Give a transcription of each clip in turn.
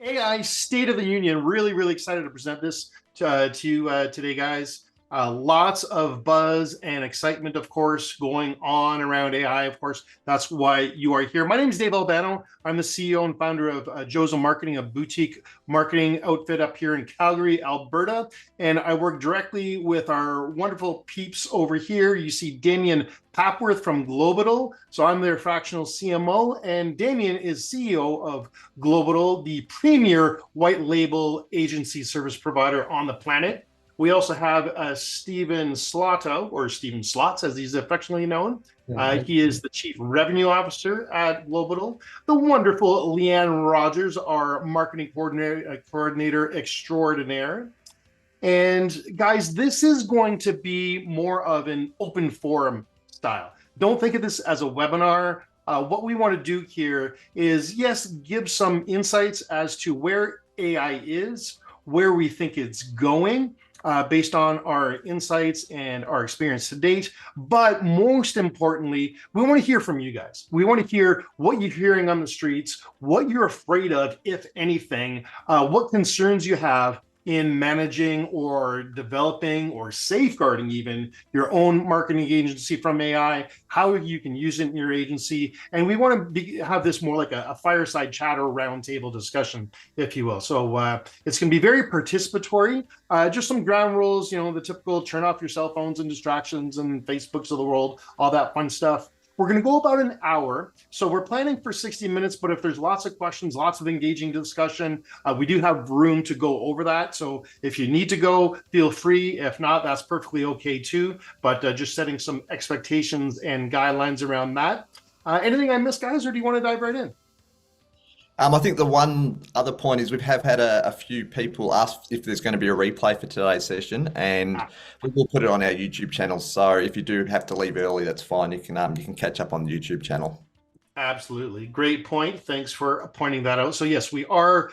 AI State of the Union. Really, really excited to present this to you today, guys. Lots of buzz and excitement, of course, going on around AI. Of course, that's why you are here. My name is Dave Albano. I'm the CEO and founder of Joza Marketing, a boutique marketing outfit up here in Calgary, Alberta. And I work directly with our wonderful peeps over here. You see Damian Papworth from Globital. So I'm their fractional CMO, and Damian is CEO of Globital, the premier white label agency service provider on the planet. We also have Stephen Slotow, or Stephen Slots, as he's affectionately known. He is the Chief Revenue Officer at Globital. The wonderful Leanne Rogers, our marketing coordinator extraordinaire. And guys, this is going to be more of an open forum style. Don't think of this as a webinar. What we want to do here is, yes, give some insights as to where AI is, where we think it's going, based on our insights and our experience to date. But most importantly, we want to hear from you guys. We want to hear what you're hearing on the streets, what you're afraid of, if anything, what concerns you have in managing or developing or safeguarding even your own marketing agency from AI, how you can use it in your agency. And we want to have this more like a fireside chat or roundtable discussion, if you will. So it's going to be very participatory. Just some ground rules, the typical turn off your cell phones and distractions and Facebooks of the world, all that fun stuff. We're going to go about an hour. So we're planning for 60 minutes, but if there's lots of questions, lots of engaging discussion, we do have room to go over that. So if you need to go, feel free. If not, that's perfectly okay too. But just setting some expectations and guidelines around that. Anything I missed, guys, or do you want to dive right in? I think the one other point is we have had a few people ask if there's going to be a replay for today's session, and we will put it on our YouTube channel. So if you do have to leave early, that's fine. You can catch up on the YouTube channel. Absolutely. Great point. Thanks for pointing that out. So yes, we are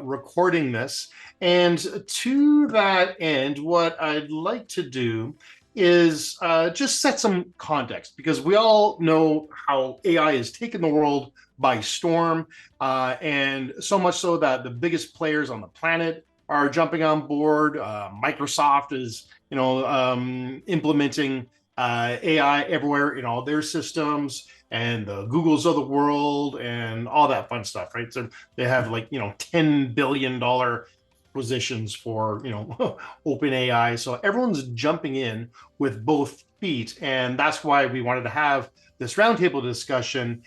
recording this. And to that end, what I'd like to do is just set some context, because we all know how AI has taken the world by storm, and so much so that the biggest players on the planet are jumping on board. Microsoft is, implementing AI everywhere in all their systems, and the Googles of the world and all that fun stuff, right? So they have like, $10 billion acquisitions for, open AI. So everyone's jumping in with both feet. And that's why we wanted to have this roundtable discussion,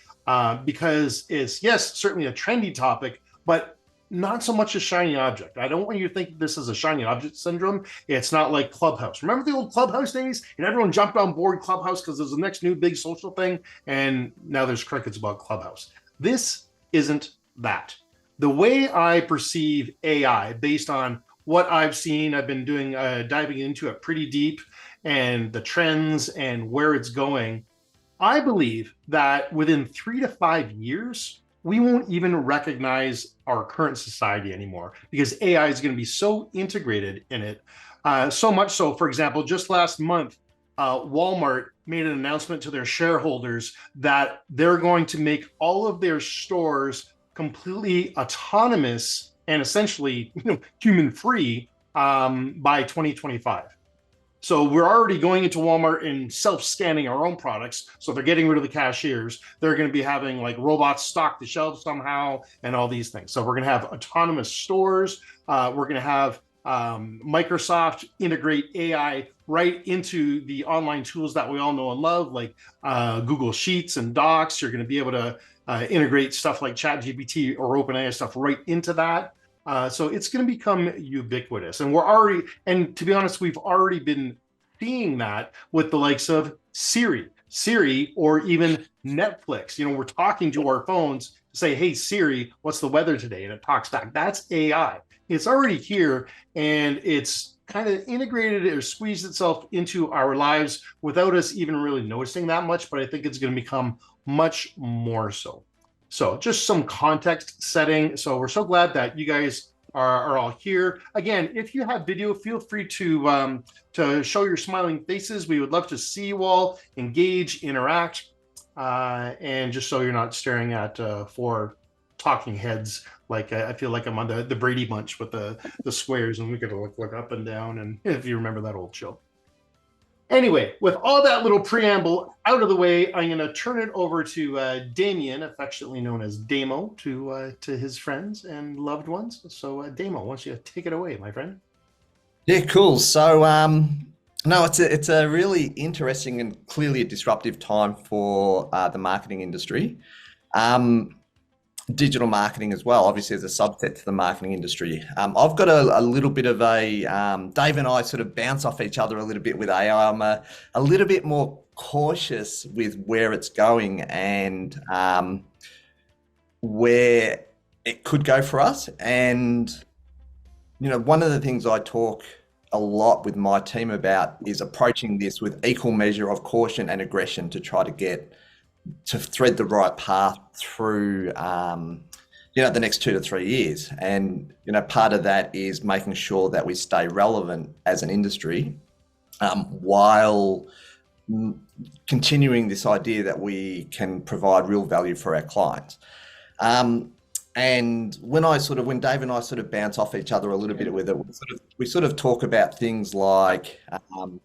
because it's, yes, certainly a trendy topic, but not so much a shiny object. I don't want you to think this is a shiny object syndrome. It's not like Clubhouse. Remember the old Clubhouse days? And everyone jumped on board Clubhouse because it was the next new big social thing. And now there's crickets about Clubhouse. This isn't that. The way I perceive AI, based on what I've seen, I've been doing, diving into it pretty deep, and the trends and where it's going, I believe that within 3 to 5 years, we won't even recognize our current society anymore, because AI is going to be so integrated in it. So much so, for example, just last month, Walmart made an announcement to their shareholders that they're going to make all of their stores completely autonomous and essentially human-free by 2025. So we're already going into Walmart and self-scanning our own products. So they're getting rid of the cashiers. They're going to be having like robots stock the shelves somehow and all these things. So we're going to have autonomous stores. We're going to have Microsoft integrate AI right into the online tools that we all know and love, like Google Sheets and Docs. You're going to be able to integrate stuff like ChatGPT or OpenAI stuff right into that. So it's going to become ubiquitous. And to be honest, we've already been seeing that with the likes of Siri, or even Netflix. We're talking to our phones to say, hey, Siri, what's the weather today? And it talks back. That's AI. It's already here, and it's kind of integrated or squeezed itself into our lives without us even really noticing that much. But I think it's going to become much more so. So just some context setting. So we're so glad that you guys are all here. Again, if you have video, feel free to show your smiling faces. We would love to see you all engage, interact, and just so you're not staring at four talking heads. Like I feel like I'm on the Brady Bunch with the squares, and we gotta look up and down. And if you remember that old show. Anyway, with all that little preamble out of the way, I'm going to turn it over to Damian, affectionately known as Damo, to his friends and loved ones. So, Damo, why don't you take it away, my friend? Yeah, cool. So, no, it's a really interesting and clearly a disruptive time for the marketing industry. Um, Digital marketing as well, obviously as a subset to the marketing industry. I've got a little bit of a, Dave and I sort of bounce off each other a little bit with AI. I'm a little bit more cautious with where it's going and where it could go for us. And, one of the things I talk a lot with my team about is approaching this with equal measure of caution and aggression to try to thread the right path through the next 2 to 3 years. And part of that is making sure that we stay relevant as an industry, while continuing this idea that we can provide real value for our clients. And when Dave and I sort of bounce off each other a little bit with it, we sort of talk about things like, on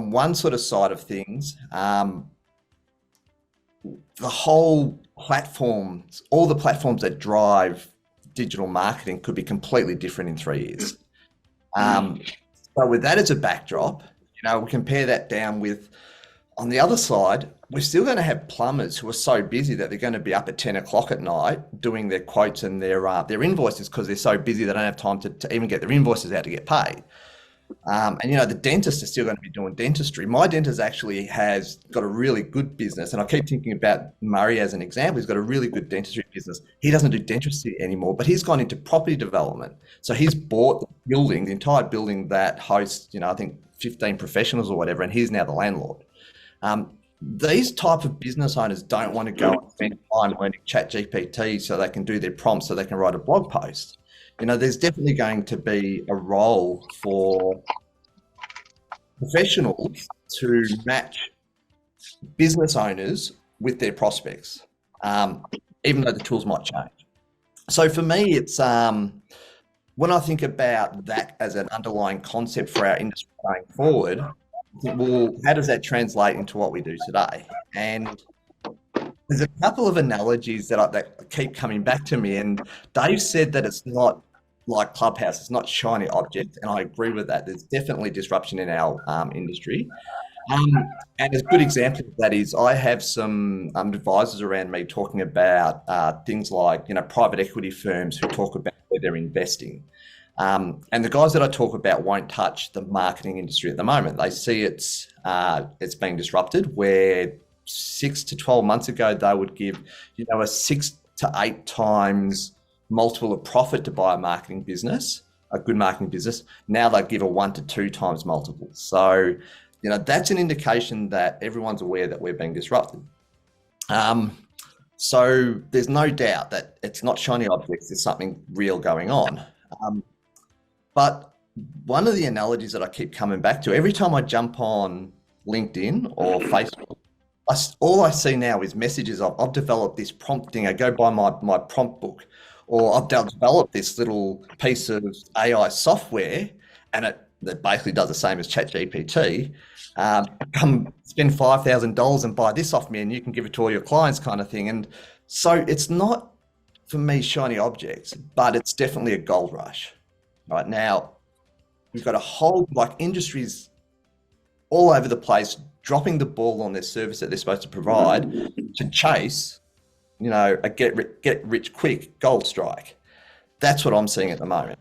one sort of side of things, the whole platforms, all the platforms that drive digital marketing could be completely different in 3 years. So with that as a backdrop, we compare that down with, on the other side, we're still going to have plumbers who are so busy that they're going to be up at 10 o'clock at night doing their quotes and their invoices because they're so busy they don't have time to even get their invoices out to get paid. And the dentist is still going to be doing dentistry. My dentist actually has got a really good business, and I keep thinking about Murray as an example. He's got a really good dentistry business. He doesn't do dentistry anymore, but he's gone into property development. So he's bought the building, the entire building that hosts, I think 15 professionals or whatever, and he's now the landlord. These type of business owners don't want to go and spend time learning ChatGPT so they can do their prompts, so they can write a blog post. There's definitely going to be a role for professionals to match business owners with their prospects, even though the tools might change. So for me, it's when I think about that as an underlying concept for our industry going forward, well, how does that translate into what we do today? And there's a couple of analogies that keep coming back to me. And Dave said that it's not like Clubhouse, it's not shiny object, and I agree with that. There's definitely disruption in our industry. And a good example of that is I have some advisors around me talking about things like, private equity firms who talk about where they're investing. And the guys that I talk about won't touch the marketing industry at the moment. They see it's being disrupted, where 6 to 12 months ago, they would give, a 6 to 8 times multiple of profit to buy a marketing business, a good marketing business. Now they give a 1 to 2 times multiple. So, that's an indication that everyone's aware that we're being disrupted. So there's no doubt that it's not shiny objects, there's something real going on. But one of the analogies that I keep coming back to, every time I jump on LinkedIn or Facebook, all I see now is messages of, I've developed this prompt thing, I go buy my prompt book, or I've developed this little piece of AI software and it basically does the same as ChatGPT. Come spend $5,000 and buy this off me and you can give it to all your clients, kind of thing. And so it's not, for me, shiny objects, but it's definitely a gold rush. Right now, we've got a whole, industries all over the place dropping the ball on their service that they're supposed to provide to chase, a get rich quick gold strike. That's what I'm seeing at the moment.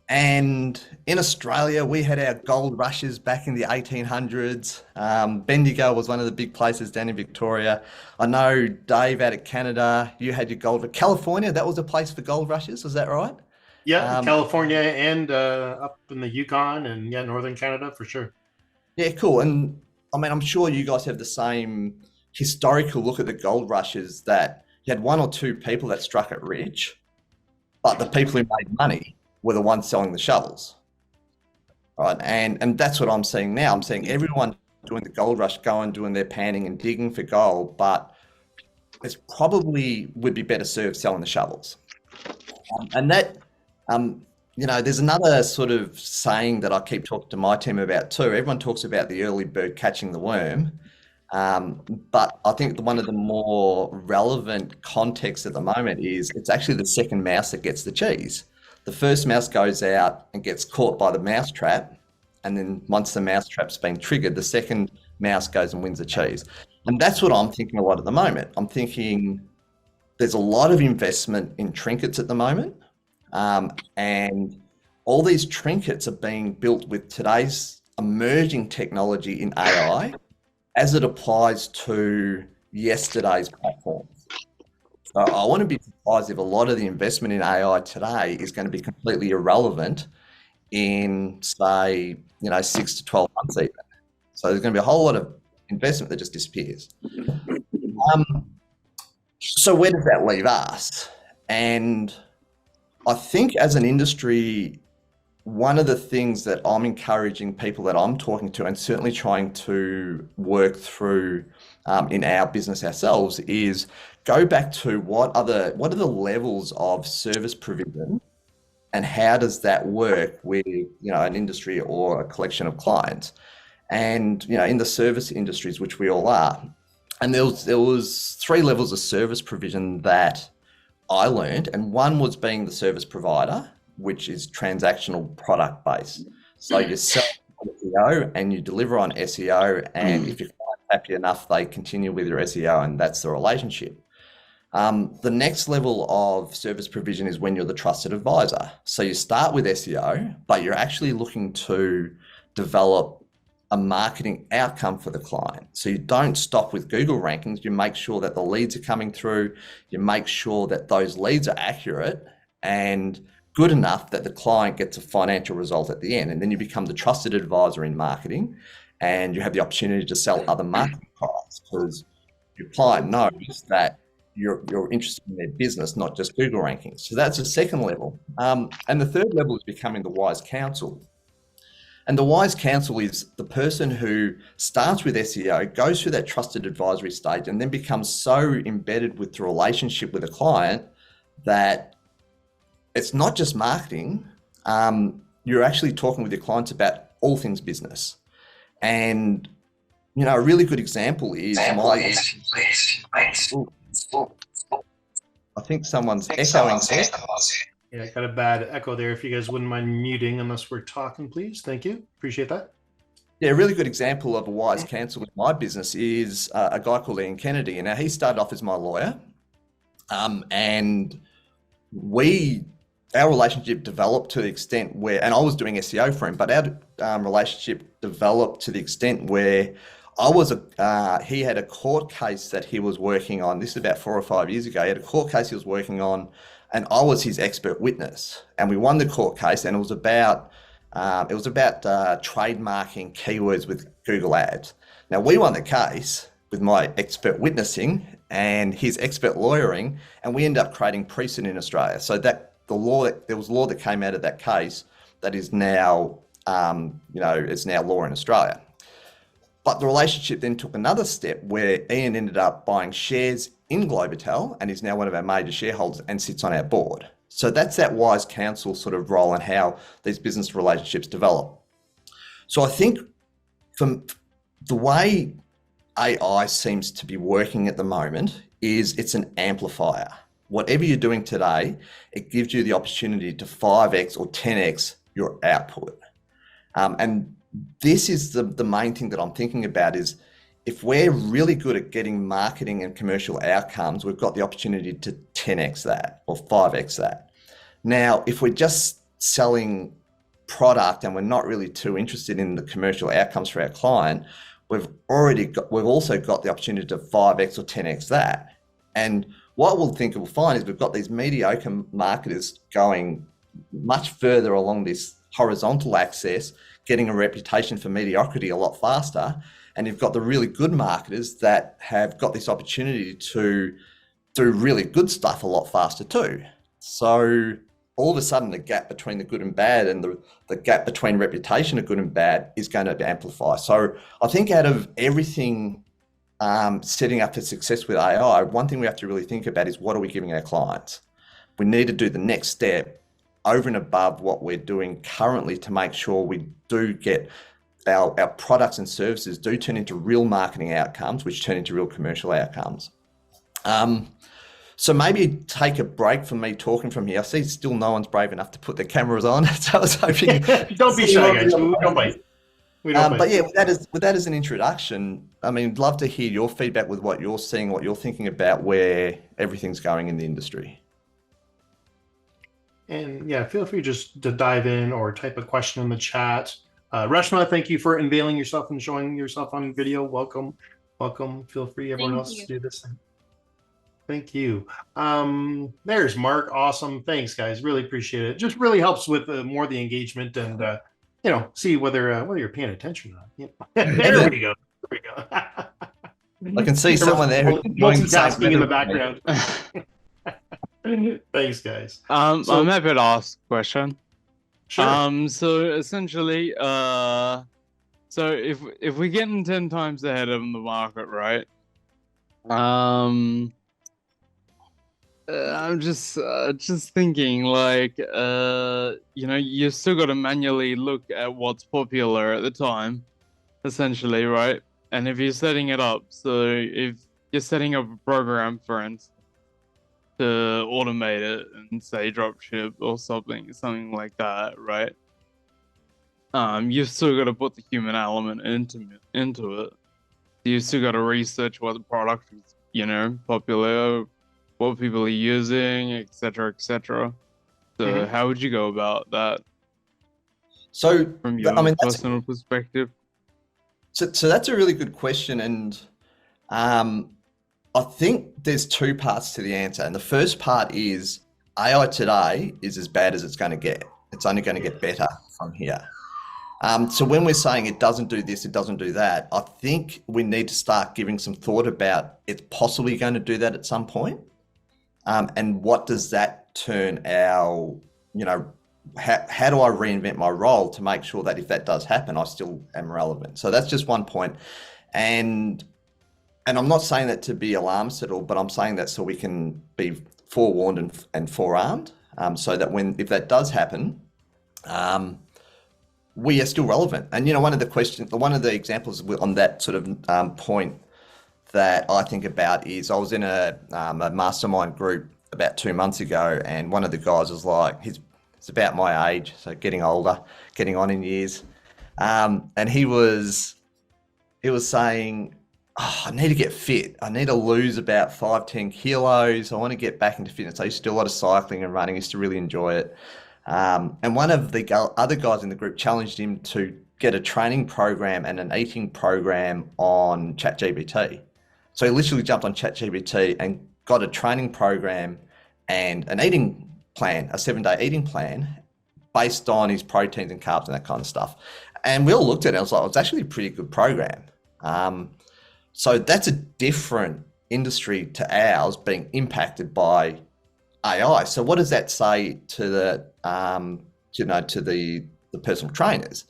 And in Australia, we had our gold rushes back in the 1800s. Bendigo was one of the big places down in Victoria. I know, Dave, out of Canada, you had your gold. California, that was a place for gold rushes, is that right? Yeah, California and up in the Yukon and northern Canada for sure. Yeah, cool. And I mean, I'm sure you guys have the same historical look at the gold rushes, that you had 1 or 2 people that struck it rich, but the people who made money were the ones selling the shovels. Right. And that's what I'm seeing now. I'm seeing everyone doing the gold rush going, doing their panning and digging for gold, but it's probably would be better served selling the shovels. And that, there's another sort of saying that I keep talking to my team about too. Everyone talks about the early bird catching the worm. But I think one of the more relevant contexts at the moment is it's actually the second mouse that gets the cheese. The first mouse goes out and gets caught by the mouse trap. And then once the mouse trap's been triggered, the second mouse goes and wins the cheese. And that's what I'm thinking a lot at the moment. I'm thinking there's a lot of investment in trinkets at the moment. And all these trinkets are being built with today's emerging technology in AI as it applies to yesterday's platforms. So I want to be surprised if a lot of the investment in AI today is going to be completely irrelevant in, say, 6 to 12 months even. So there's going to be a whole lot of investment that just disappears. So where does that leave us? And I think as an industry, one of the things that I'm encouraging people that I'm talking to and certainly trying to work through in our business ourselves is go back to what are the levels of service provision and how does that work with an industry or a collection of clients. And in the service industries, which we all are, and there was 3 levels of service provision that I learned, and one was being the service provider, which is transactional product based. So you sell SEO and you deliver on SEO, and if you're happy enough, they continue with your SEO, and that's the relationship. The next level of service provision is when you're the trusted advisor. So you start with SEO, but you're actually looking to develop a marketing outcome for the client. So you don't stop with Google rankings. You make sure that the leads are coming through. You make sure that those leads are accurate and good enough that the client gets a financial result at the end. And then you become the trusted advisor in marketing, and you have the opportunity to sell other marketing products because your client knows that you're interested in their business, not just Google rankings. So that's the second level. And the third level is becoming the wise counsel. And the wise counsel is the person who starts with SEO, goes through that trusted advisory stage, and then becomes so embedded with the relationship with a client that it's not just marketing. You're actually talking with your clients about all things business. And, a really good example is I think someone's echoing there. Yeah, got a bad echo there. If you guys wouldn't mind muting unless we're talking, please. Thank you. Appreciate that. Yeah, a really good example of a wise counsel in my business is a guy called Ian Kennedy. And now he started off as my lawyer. And our relationship developed to the extent where, and I was doing SEO for him, but our relationship developed to the extent where he had a court case that he was working on. This is about 4 or 5 years ago. He had a court case he was working on, and I was his expert witness. And we won the court case, and it was about trademarking keywords with Google Ads. Now we won the case with my expert witnessing and his expert lawyering, and we ended up creating precedent in Australia. So that there was law that came out of that case that is now, it's now law in Australia. But the relationship then took another step where Ian ended up buying shares in Globital and is now one of our major shareholders and sits on our board. So that's that wise counsel sort of role and how these business relationships develop. So I think from the way AI seems to be working at the moment is it's an amplifier. Whatever you're doing today, it gives you the opportunity to 5x or 10x your output. And this is the main thing that I'm thinking about is if we're really good at getting marketing and commercial outcomes, we've got the opportunity to 10x that or 5x that. Now, if we're just selling product and we're not really too interested in the commercial outcomes for our client, we've also got the opportunity to 5x or 10x that. And what we'll find is we've got these mediocre marketers going much further along this horizontal axis, getting a reputation for mediocrity a lot faster. And you've got the really good marketers that have got this opportunity to do really good stuff a lot faster too. So all of a sudden the gap between the good and bad and the gap between reputation of good and bad is going to amplify. So I think out of everything setting up for success with AI, one thing we have to really think about is what are we giving our clients? We need to do the next step over and above what we're doing currently to make sure we do get our products and services do turn into real marketing outcomes, which turn into real commercial outcomes. So maybe take a break from me talking from here. I see still no one's brave enough to put their cameras on, so I was hoping. Don't be shy, guys. We don't bite. We don't bite. But yeah, with that as an introduction, I mean, I'd love to hear your feedback with what you're seeing, what you're thinking about where everything's going in the industry. And yeah, feel free just to dive in or type a question in the chat. Reshma, thank you for unveiling yourself and showing yourself on video. Welcome. Feel free, everyone else, to do this. Thank you. There's Mark. Awesome. Thanks, guys. Really appreciate it. Just really helps with more of the engagement and see whether you're paying attention or not. There we go. I can see someone there who's multitasking in the background. Thanks, guys. I'm happy to ask a question. Sure. So essentially, so if we're getting 10 times ahead of the market, right? I'm just thinking, like, you still got to manually look at what's popular at the time, essentially, right? And if you're setting it up, so if you're setting up a program, for instance, to automate it and say dropship or something like that, right? You've still got to put the human element into it. You've still got to research what the product is, popular, what people are using, etc., etc. So how would you go about that? So from your personal perspective. So that's a really good question, and I think there's two parts to the answer. And the first part is AI today is as bad as it's going to get. It's only going to get better from here. So when we're saying it doesn't do this, it doesn't do that, I think we need to start giving some thought about it's possibly going to do that at some point. And what does that turn our, how do I reinvent my role to make sure that if that does happen, I still am relevant? So that's just one point. And I'm not saying that to be alarmist at all, but I'm saying that so we can be forewarned and forearmed, so that if that does happen, we are still relevant. And one of the examples on that sort of point that I think about is I was in a mastermind group about 2 months ago, and one of the guys was like, he's about my age, so getting older, getting on in years, and he was saying, I need to get fit. I need to lose about 5-10 kilos. I want to get back into fitness. I used to do a lot of cycling and running. I used to really enjoy it. And one of the other guys in the group challenged him to get a training program and an eating program on ChatGPT. So he literally jumped on ChatGPT and got a training program and an eating plan, a 7-day eating plan based on his proteins and carbs and that kind of stuff. And we all looked at it and I was like, it's actually a pretty good program. So that's a different industry to ours being impacted by AI. So what does that say to the personal trainers?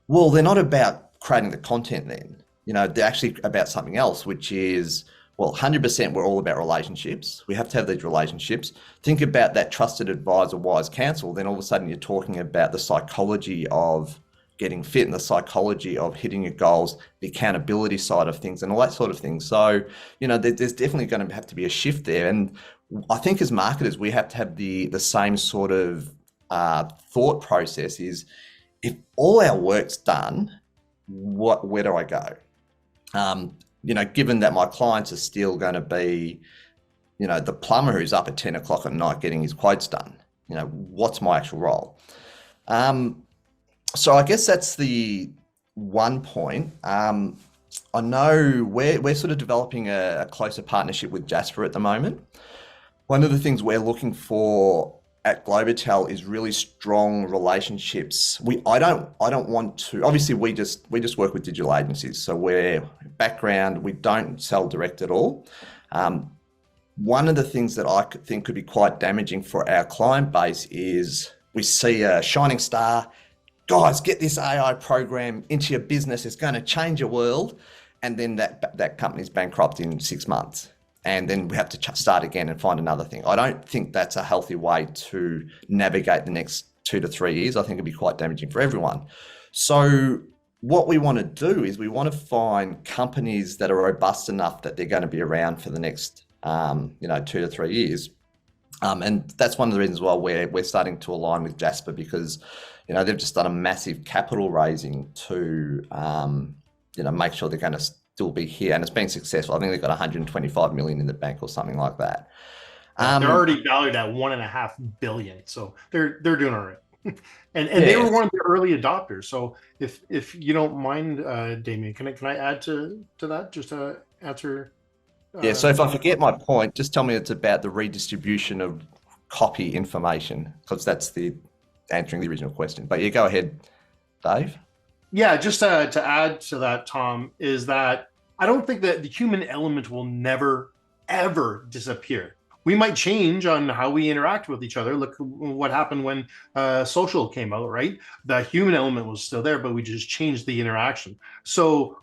Well, they're not about creating the content then. They're actually about something else, which is, 100% we're all about relationships. We have to have these relationships. Think about that trusted advisor, wise counsel. Then all of a sudden you're talking about the psychology of getting fit and the psychology of hitting your goals, the accountability side of things and all that sort of thing. So, there's definitely going to have to be a shift there. And I think as marketers, we have to have the same sort of thought process is, if all our work's done, where do I go? Given that my clients are still going to be, the plumber who's up at 10 o'clock at night getting his quotes done, what's my actual role? So I guess that's the one point. I know we're sort of developing a closer partnership with Jasper at the moment. One of the things we're looking for at Globital is really strong relationships. I don't want to, obviously we just work with digital agencies. So we're background, we don't sell direct at all. one of the things that I think could be quite damaging for our client base is we see a shining star. Guys, get this AI program into your business. It's going to change your world. And then that company's bankrupt in 6 months. And then we have to start again and find another thing. I don't think that's a healthy way to navigate the next 2 to 3 years. I think it'd be quite damaging for everyone. So what we want to do is we want to find companies that are robust enough that they're going to be around for the next 2 to 3 years. And that's one of the reasons why we're starting to align with Jasper, because they've just done a massive capital raising to make sure they're going to still be here, and it's been successful. I think they've got 125 million in the bank or something like that. They're already valued at $1.5 billion, so they're doing all right. and they were one of the early adopters. So if you don't mind, Damian, can I add to that, just to answer? So if I forget my point, just tell me it's about the redistribution of copy information, because that's the answering the original question. But yeah, go ahead, Dave. Yeah, just to add to that, Tom, is that I don't think that the human element will never, ever disappear. We might change on how we interact with each other. Look what happened when social came out, right? The human element was still there, but we just changed the interaction. So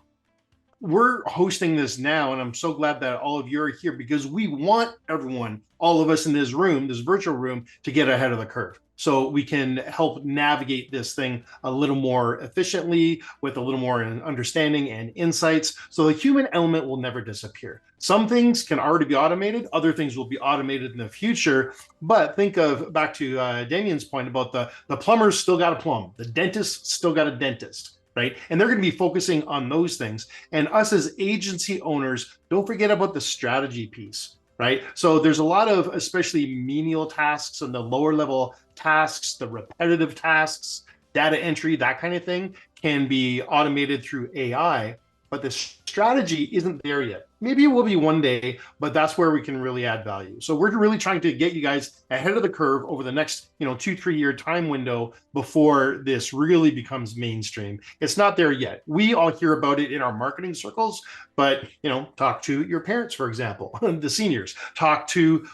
we're hosting this now, and I'm so glad that all of you are here, because we want everyone, all of us in this room, this virtual room, to get ahead of the curve, so we can help navigate this thing a little more efficiently, with a little more understanding and insights. So the human element will never disappear. Some things can already be automated, other things will be automated in the future. But think of, back to Damian's point about the plumber's still got a plumb, the dentist still got a dentist, right? And they're going to be focusing on those things. And us as agency owners, don't forget about the strategy piece, right? So there's a lot of, especially menial tasks and the lower level tasks, the repetitive tasks, data entry, that kind of thing can be automated through AI, but the strategy isn't there yet. Maybe it will be one day, but that's where we can really add value. So we're really trying to get you guys ahead of the curve over the next 2-3 year time window before this really becomes mainstream. It's not there yet. We all hear about it in our marketing circles, but talk to your parents, for example, the seniors. Talk to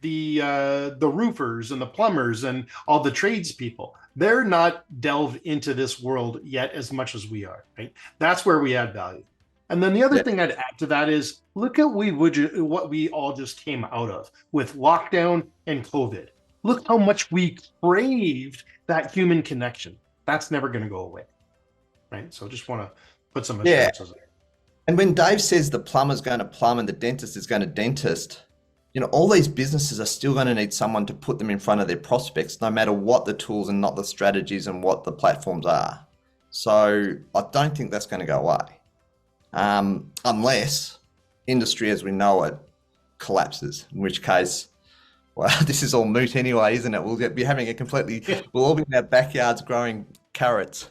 the roofers and the plumbers and all the tradespeople. They're not delved into this world yet as much as we are, right? That's where we add value. And then the other thing I'd add to that is, look at what we all just came out of with lockdown and COVID. Look how much we craved that human connection. That's never going to go away, right? So just want to put some assurances there. And when Dave says the plumber's going to plumb and the dentist is going to dentist, all these businesses are still going to need someone to put them in front of their prospects, no matter what the tools and not the strategies and what the platforms are. So I don't think that's going to go away. Unless industry as we know it collapses, in which case, well, this is all moot anyway, isn't it? We'll be having we'll all be in our backyards growing carrots.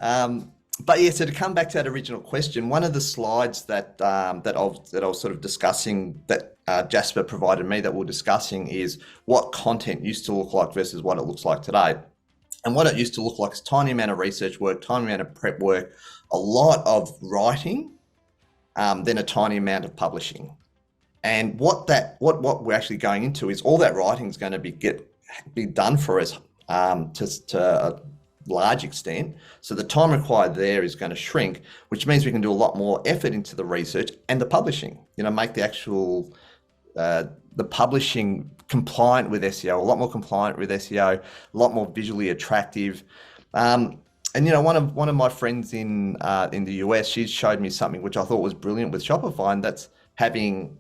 But yeah, so to come back to that original question, one of the slides that I was sort of discussing, that Jasper provided me, that we're discussing, is what content used to look like versus what it looks like today. And what it used to look like is tiny amount of research work, tiny amount of prep work, a lot of writing, then a tiny amount of publishing. And what we're actually going into is all that writing is going to be done for us to a large extent. So the time required there is going to shrink, which means we can do a lot more effort into the research and the publishing. Make the actual the publishing compliant with SEO, a lot more compliant with SEO, a lot more visually attractive. And one of my friends in the US, she showed me something which I thought was brilliant with Shopify, and that's having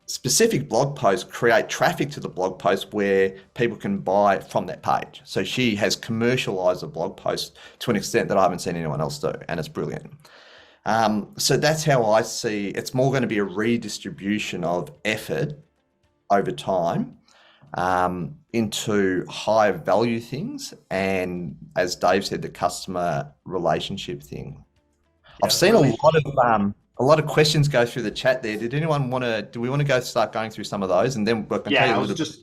specific blog posts create traffic to the blog post where people can buy from that page. So she has commercialized a blog post to an extent that I haven't seen anyone else do, and it's brilliant. So that's how I see it's more going to be a redistribution of effort over time into higher value things, and as Dave said, the customer relationship thing. I've seen a lot of questions go through the chat there. Do we want to start going through some of those, and then we can tell you a little bit.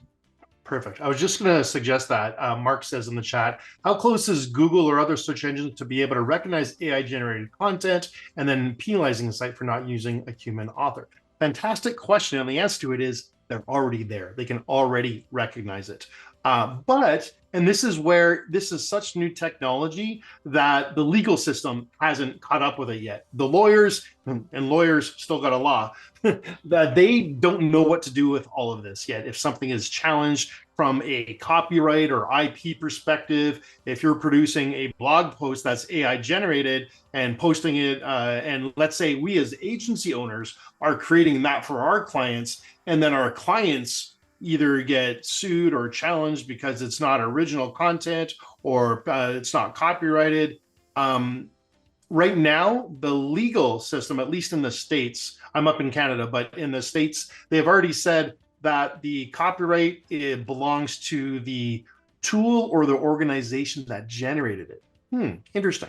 Perfect. I was just going to suggest that. Mark says in the chat, how close is Google or other search engines to be able to recognize AI generated content and then penalizing the site for not using a human author? Fantastic question. And the answer to it is they're already there. They can already recognize it. And this is where this is such new technology that the legal system hasn't caught up with it yet. The lawyers, and lawyers still got a law, that they don't know what to do with all of this yet. If something is challenged from a copyright or IP perspective, if you're producing a blog post that's AI generated and posting it, and let's say we as agency owners are creating that for our clients, and then our clients either get sued or challenged because it's not original content or it's not copyrighted. Right now, the legal system, at least in the States, I'm up in Canada, but in the States, they've already said that the copyright, it belongs to the tool or the organization that generated it. Interesting.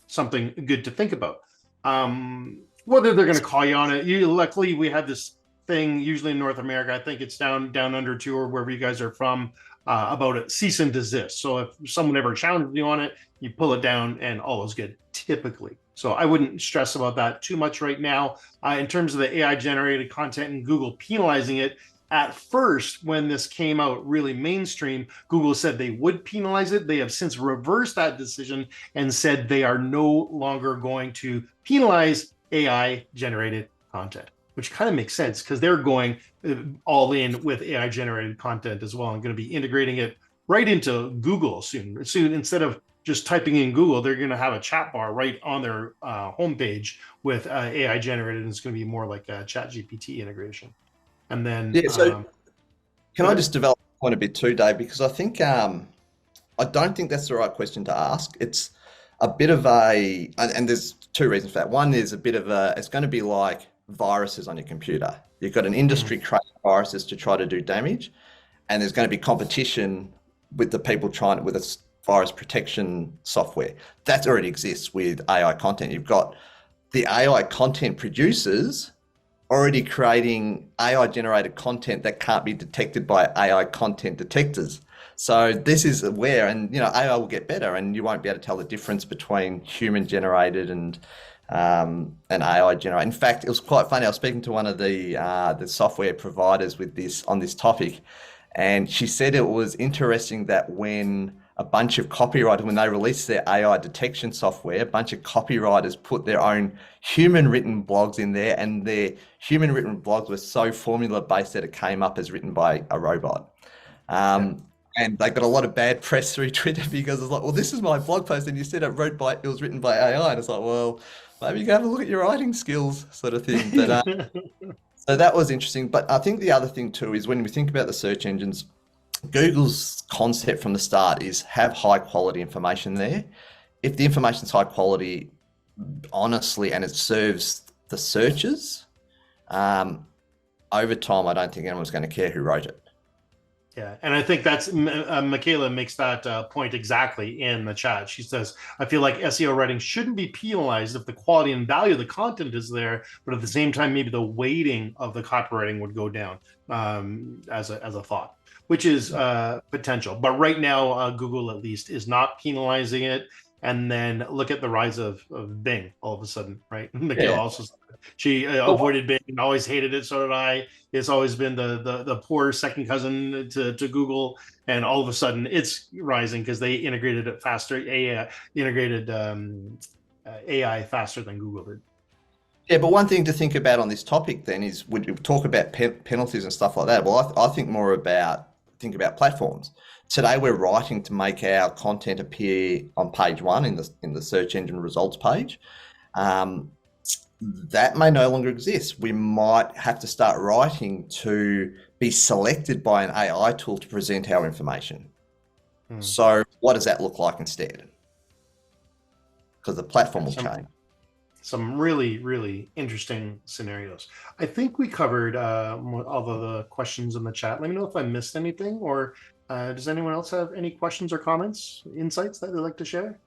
Something good to think about. Whether they're going to call you on it. Luckily, we have this thing usually in North America. I think it's down under two or wherever you guys are from, about a cease and desist. So if someone ever challenges you on it, you pull it down and all is good, typically. So I wouldn't stress about that too much right now. In terms of the AI generated content and Google penalizing it, at first, when this came out really mainstream, Google said they would penalize it. They have since reversed that decision and said they are no longer going to penalize AI generated content, which kind of makes sense because they're going all in with AI generated content as well and going to be integrating it right into Google soon. Instead of just typing in Google, they're going to have a chat bar right on their homepage with AI generated, and it's going to be more like a chat GPT integration. And then can I just develop the point a bit too, Dave? Because I think I don't think that's the right question to ask. It's a bit of and there's two reasons for that. One is a bit of it's going to be like viruses on your computer. You've got an industry creating viruses to try to do damage, and there's going to be competition with the people trying with a virus protection software. That already exists with AI content. You've got the AI content producers already creating AI generated content that can't be detected by AI content detectors. So this is where, and AI will get better, and you won't be able to tell the difference between human generated and AI generated. In fact, it was quite funny. I was speaking to one of the software providers with this on this topic, and she said it was interesting that when a bunch of copywriters, when they released their AI detection software, a bunch of copywriters put their own human written blogs in there, and their human written blogs were so formula based that it came up as written by a robot. And they got a lot of bad press through Twitter because it's like, well, this is my blog post, and you said it was written by AI, and it's like, well, maybe you can have a look at your writing skills, sort of thing. But so that was interesting. But I think the other thing too is when we think about the search engines, Google's concept from the start is have high quality information there. If the information's high quality, honestly, and it serves the searchers, over time, I don't think anyone's going to care who wrote it. Yeah, and I think that's Michaela makes that point exactly in the chat. She says, I feel like SEO writing shouldn't be penalized if the quality and value of the content is there, but at the same time, maybe the weighting of the copywriting would go down as a thought, which is potential. But right now, Google at least is not penalizing it. And then look at the rise of Bing all of a sudden, right? Michaela also she avoided Bing and always hated it. So did I. It's always been the poor second cousin to Google, and all of a sudden it's rising because they integrated it faster. Integrated AI faster than Google did. Yeah, but one thing to think about on this topic then is when we talk about penalties and stuff like that. Well, I think more about platforms. Today we're writing to make our content appear on page one in the search engine results page. That may no longer exist. We might have to start writing to be selected by an AI tool to present our information. So what does that look like instead? Because the platform will change. Some really, really interesting scenarios. I think we covered all of the questions in the chat. Let me know if I missed anything, or does anyone else have any questions or comments, insights that they'd like to share?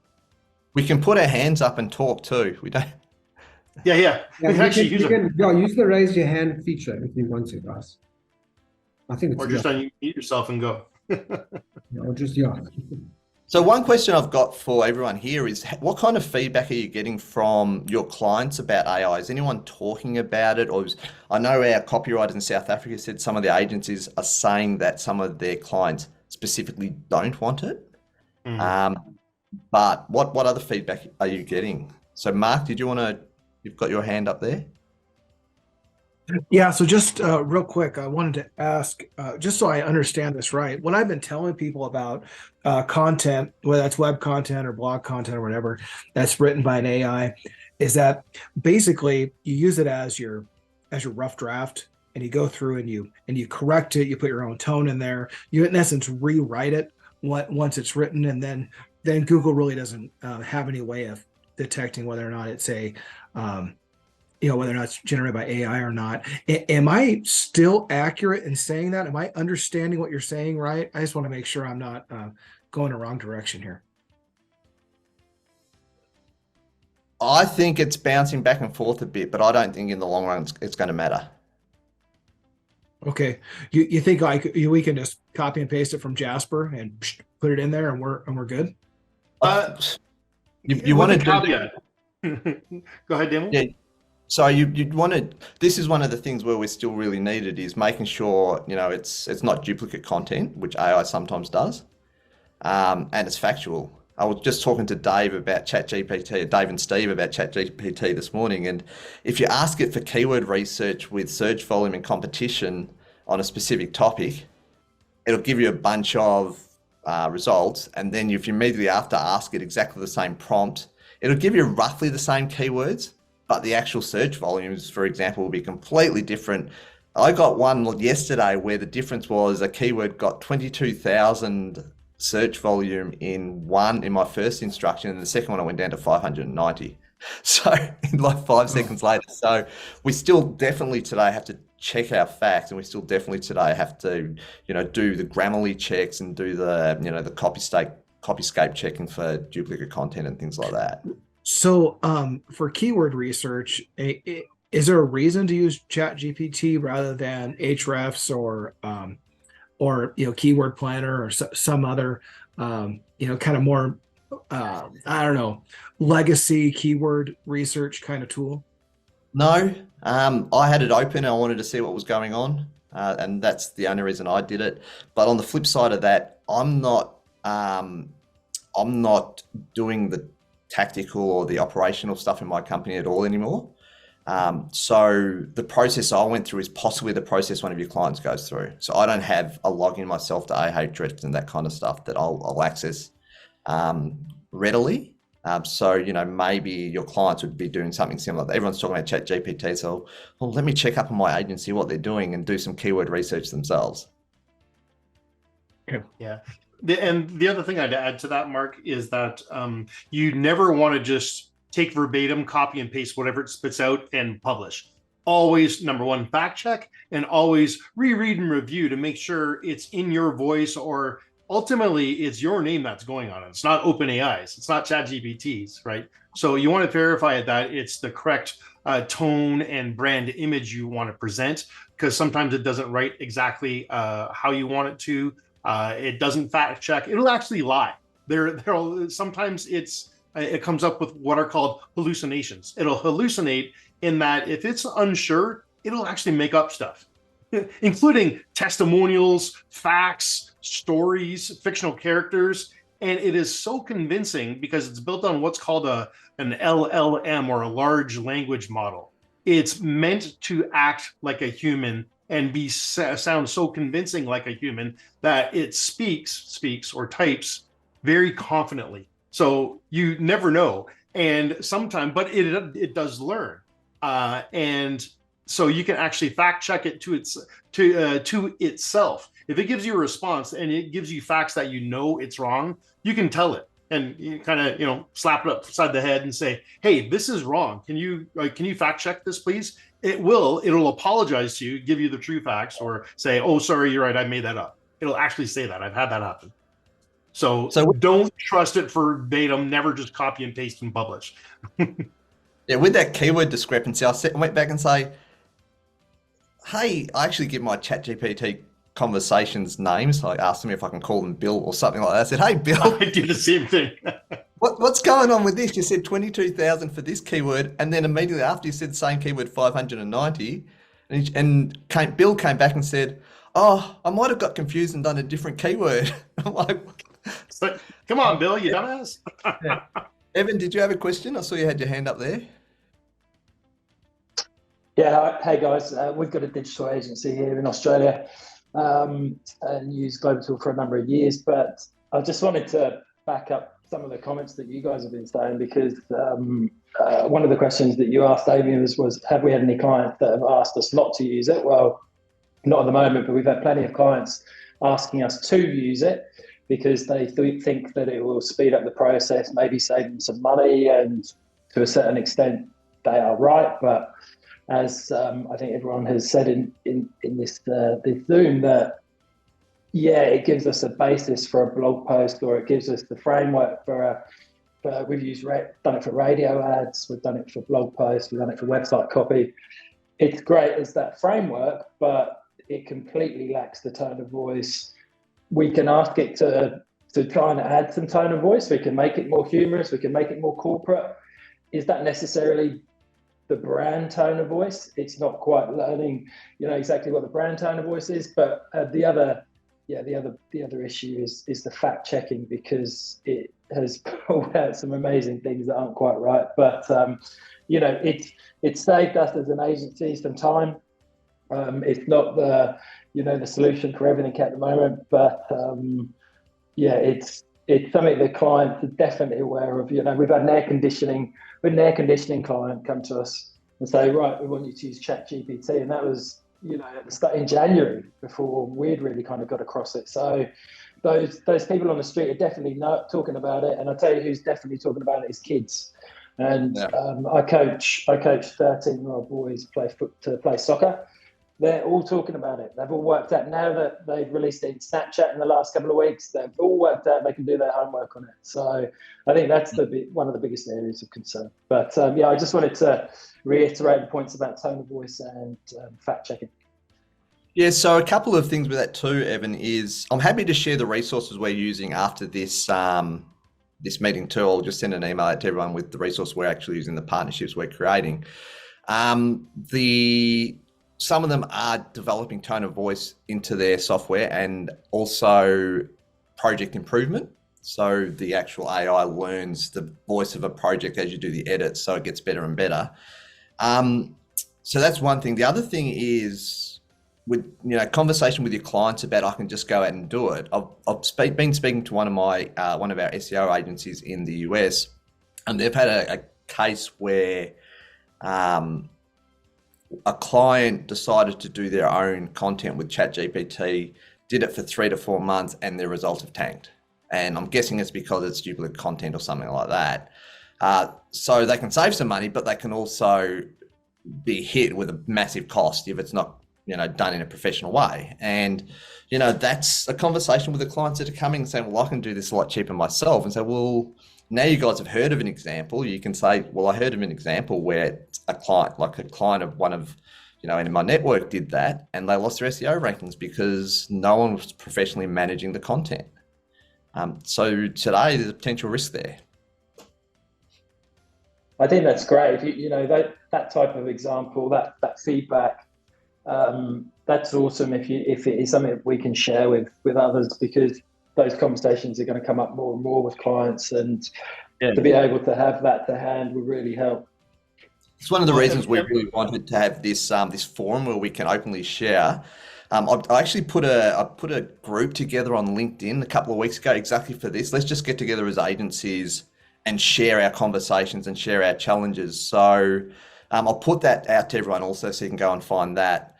We can put our hands up and talk too. We don't. Yeah. We can actually use it. Yeah, use the raise your hand feature if you want to, guys. I think it's or just unmute yourself and go. Or just So one question I've got for everyone here is what kind of feedback are you getting from your clients about AI? Is anyone talking about it? I know our copywriters in South Africa said some of the agencies are saying that some of their clients specifically don't want it. But what other feedback are you getting? So Mark, you've got your hand up there? Yeah, so just real quick, I wanted to ask, just so I understand this right, what I've been telling people about content, whether that's web content or blog content or whatever, that's written by an AI, is that basically you use it as your rough draft, and you go through and you correct it, you put your own tone in there, you in essence rewrite it once it's written, and then Google really doesn't have any way of detecting whether or not it's whether or not it's generated by AI or not. Am I still accurate in saying that? Am I understanding what you're saying right? I just want to make sure I'm not going the wrong direction here. I think it's bouncing back and forth a bit, but I don't think in the long run it's going to matter. Okay, you think we can just copy and paste it from Jasper and put it in there and we're good? You want to caveat. Go ahead, Damian. Yeah. So you'd want to. This is one of the things where we're still really needed is making sure it's not duplicate content, which AI sometimes does, and it's factual. I was just talking to Dave about ChatGPT, Dave and Steve about ChatGPT this morning, and if you ask it for keyword research with search volume and competition on a specific topic, it'll give you a bunch of results, and then if you immediately after ask it exactly the same prompt, it'll give you roughly the same keywords, but the actual search volumes, for example, will be completely different. I got one yesterday where the difference was a keyword got 22,000 search volume in my first instruction, and the second one I went down to 590. So in like 5 seconds later. So we still definitely today have to check our facts, and we still definitely today have to, do the Grammarly checks and do the, the copyscape checking for duplicate content and things like that. So for keyword research, is there a reason to use ChatGPT rather than Ahrefs or Keyword Planner or some other kind of more I don't know, legacy keyword research kind of tool? No, I had it open and I wanted to see what was going on, and that's the only reason I did it. But on the flip side of that, I'm not doing the tactical or the operational stuff in my company at all anymore. So the process I went through is possibly the process one of your clients goes through. So I don't have a login myself to Ahrefs and that kind of stuff that I'll access readily. So maybe your clients would be doing something similar. Everyone's talking about ChatGPT, so let me check up on my agency what they're doing and do some keyword research themselves. Yeah. And the other thing I'd add to that, Mark, is that you never want to just take verbatim, copy and paste whatever it spits out and publish. Always, number one, fact check, and always reread and review to make sure it's in your voice, or ultimately it's your name that's going on it. It's not OpenAI's, it's not ChatGPT's, right? So you want to verify that it's the correct tone and brand image you want to present, because sometimes it doesn't write exactly how you want it to. It doesn't fact check. It'll actually lie. Sometimes it comes up with what are called hallucinations. It'll hallucinate in that if it's unsure, it'll actually make up stuff, including testimonials, facts, stories, fictional characters. And it is so convincing because it's built on what's called an LLM, or a large language model. It's meant to act like a human and sound so convincing like a human that it speaks or types very confidently. So you never know. And sometimes, but it does learn. And so you can actually fact check it to itself. If it gives you a response and it gives you facts that it's wrong, you can tell it and you kind of slap it upside the head and say, "Hey, this is wrong. Can you fact check this, please?" It'll apologize to you, give you the true facts, or say, "Oh, sorry, you're right, I made that up." It'll actually say that. I've had that happen. So don't trust it verbatim. Never just copy and paste and publish. Yeah, with that keyword discrepancy, I went back and say, "Hey, I actually give my ChatGPT conversations names. I asked them if I can call them Bill or something like that. I said, "Hey, Bill, I do the same thing. what's going on with this? You said 22,000 for this keyword, and then immediately after you said the same keyword 590, Bill came back and said, "Oh, I might have got confused and done a different keyword." I'm like, But come on, Bill, you dumbass. Evan, did you have a question? I saw you had your hand up there. Yeah, hey guys, we've got a digital agency here in Australia and used Globital for a number of years, but I just wanted to back up some of the comments that you guys have been saying, because one of the questions that you asked, Damian, was have we had any clients that have asked us not to use it? Well, not at the moment, but we've had plenty of clients asking us to use it because they think that it will speed up the process, maybe save them some money, and to a certain extent they are right. But as I think everyone has said in this Zoom, that yeah, it gives us a basis for a blog post, or it gives us the framework for we've done it for radio ads, we've done it for blog posts, we've done it for website copy. It's great as that framework, but it completely lacks the tone of voice. We can ask it to try and add some tone of voice. We can make it more humorous. We can make it more corporate. Is that necessarily the brand tone of voice? It's not quite learning, exactly what the brand tone of voice is. But the other issue is the fact checking, because it has pulled out some amazing things that aren't quite right. But it's saved us as an agency some time. It's not the solution for everything at the moment, but it's something that clients are definitely aware of. We've had an air conditioning client come to us and say, right, we want you to use ChatGPT, and that was at the start in January, before we'd really kind of got across it. So those people on the street are definitely not talking about it, and I tell you who's definitely talking about it is kids. And Yeah. I coach 13-year-old boys play soccer. They're all talking about it. They've all worked out, now that they've released it in Snapchat in the last couple of weeks, they've all worked out they can do their homework on it. So I think that's one of the biggest areas of concern. But I just wanted to reiterate the points about tone of voice and fact checking. Yeah, so a couple of things with that too, Evan, is I'm happy to share the resources we're using after this this meeting too. I'll just send an email out to everyone with the resource we're actually using, the partnerships we're creating. Some of them are developing tone of voice into their software, and also project improvement. So the actual AI learns the voice of a project as you do the edits, so it gets better and better. So that's one thing. The other thing is with conversation with your clients about, I can just go out and do it. I've been speaking to one of our SEO agencies in the US, and they've had a case where a client decided to do their own content with ChatGPT, did it for 3 to 4 months, and their results have tanked. And I'm guessing it's because it's duplicate content or something like that. So they can save some money, but they can also be hit with a massive cost if it's not, done in a professional way. And, that's a conversation with the clients that are coming and saying, well, I can do this a lot cheaper myself. And say, well, now you guys have heard of an example. You can say, well, I heard of an example where a client of one of, in my network did that, and they lost their SEO rankings because no one was professionally managing the content. So today there's a potential risk there. I think that's great. That type of example, that feedback, that's awesome. If it is something that we can share with others, because those conversations are going to come up more and more with clients, and to be able to have that to hand would really help. It's one of the reasons we really wanted to have this this forum where we can openly share. I actually put a group together on LinkedIn a couple of weeks ago exactly for this. Let's just get together as agencies and share our conversations and share our challenges. So I'll put that out to everyone also, so you can go and find that.